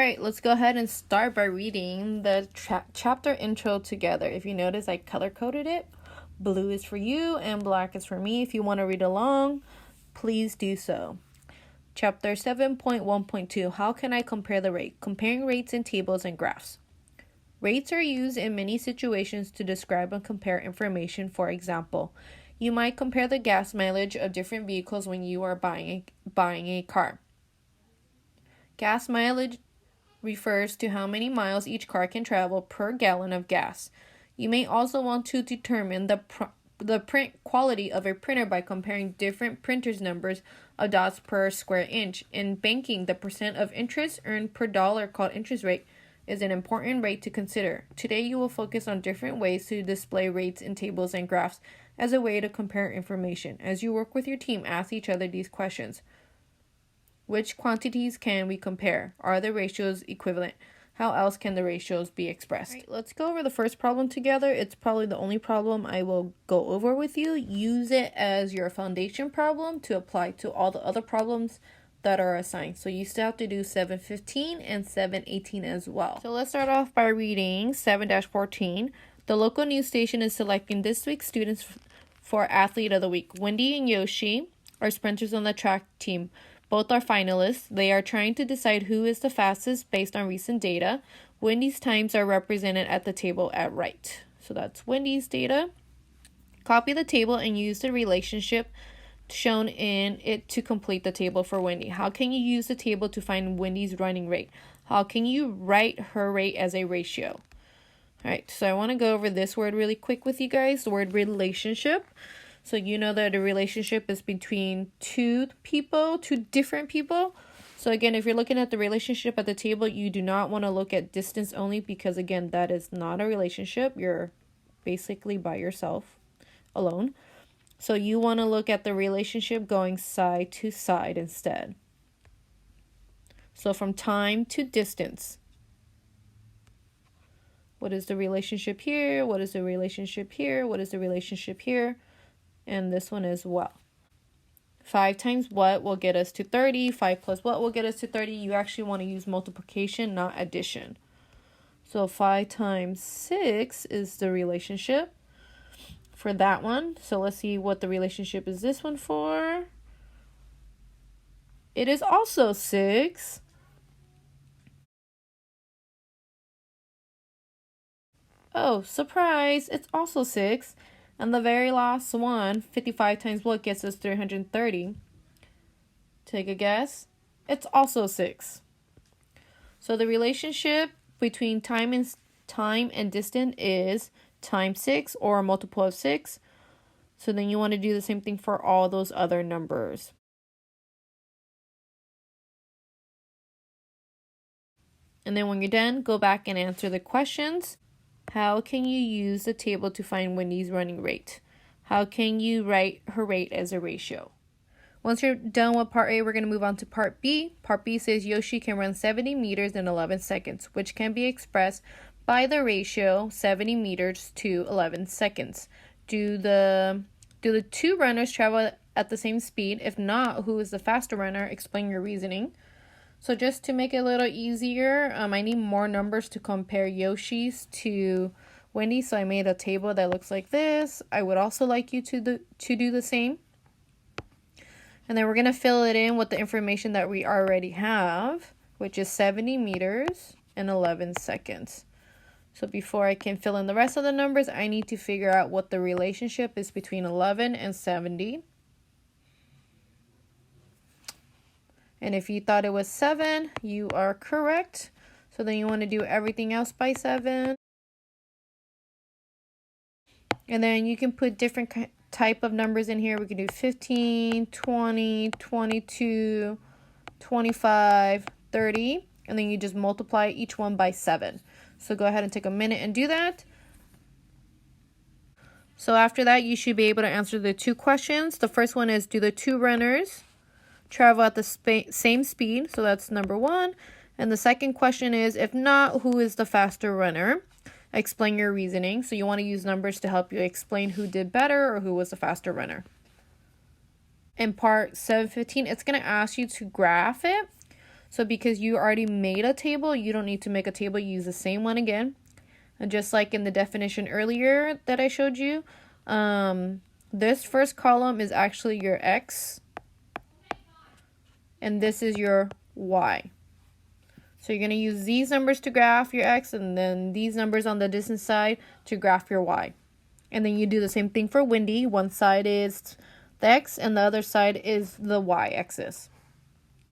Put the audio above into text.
right, let's go ahead and start by reading the chapter intro together. If you notice, I color-coded it. Blue is for you and black is for me. If you want to read along, please do so. Chapter 7.1.2, how can I compare the rate? Comparing rates in tables and graphs. Rates are used in many situations to describe and compare information. For example, you might compare the gas mileage of different vehicles when you are buying a car. Gas mileage refers to how many miles each car can travel per gallon of gas. You may also want to determine the print quality of a printer by comparing different printers' numbers of dots per square inch. In banking, the percent of interest earned per dollar, called interest rate, is an important rate to consider. Today, you will focus on different ways to display rates in tables and graphs as a way to compare information. As you work with your team, ask each other these questions. Which quantities can we compare? Are the ratios equivalent? How else can the ratios be expressed? All right, let's go over the first problem together. It's probably the only problem I will go over with you. Use it as your foundation problem to apply to all the other problems that are assigned. So you still have to do 7.15 and 7.18 as well. So let's start off by reading 7-14. The local news station is selecting this week's students for Athlete of the Week. Wendy and Yoshi are sprinters on the track team. Both are finalists. They are trying to decide who is the fastest based on recent data. Wendy's times are represented at the table at right. So that's Wendy's data. Copy the table and use the relationship shown in it to complete the table for Wendy. How can you use the table to find Wendy's running rate? How can you write her rate as a ratio? All right, so I want to go over this word really quick with you guys, the word relationship. So you know that a relationship is between two different people. So again, if you're looking at the relationship at the table, you do not want to look at distance only because, again, that is not a relationship. You're basically by yourself, alone. So you want to look at the relationship going side to side instead. So from time to distance. What is the relationship here? What is the relationship here? What is the relationship here? And this one as well. 5 times what will get us to 30. 5 plus what will get us to 30. You actually want to use multiplication, not addition. So 5 times 6 is the relationship for that one. So let's see what the relationship is this one for. It is also 6. Oh, surprise! It's also 6. And the very last one, 55 times what gets us 330? Take a guess. It's also 6. So the relationship between time and distance is times 6 or a multiple of 6. So then you want to do the same thing for all those other numbers. And then when you're done, go back and answer the questions. How can you use the table to find Wendy's running rate? How can you write her rate as a ratio? Once you're done with part A, we're going to move on to part B. Part B says Yoshi can run 70 meters in 11 seconds, which can be expressed by the ratio 70 meters to 11 seconds. Do the two runners travel at the same speed? If not, who is the faster runner? Explain your reasoning. So just to make it a little easier, I need more numbers to compare Yoshi's to Wendy. So I made a table that looks like this. I would also like you to do the same. And then we're going to fill it in with the information that we already have, which is 70 meters in 11 seconds. So before I can fill in the rest of the numbers, I need to figure out what the relationship is between 11 and 70. And if you thought it was 7, you are correct. So then you want to do everything else by 7. And then you can put different type of numbers in here. We can do 15, 20, 22, 25, 30. And then you just multiply each one by 7. So go ahead and take a minute and do that. So after that, you should be able to answer the 2 questions. The first one is, do the 2 runners travel at the same speed? So that's number 1. And the second question is, if not, who is the faster runner? Explain your reasoning. So you want to use numbers to help you explain who did better or who was the faster runner. In part 7.15, it's going to ask you to graph it. So because you already made a table, you don't need to make a table. You use the same one again. And just like in the definition earlier that I showed you, this first column is actually your x, and this is your y. So you're going to use these numbers to graph your x, and then these numbers on the distance side to graph your y. And then you do the same thing for windy. One side is the x, and the other side is the y-axis.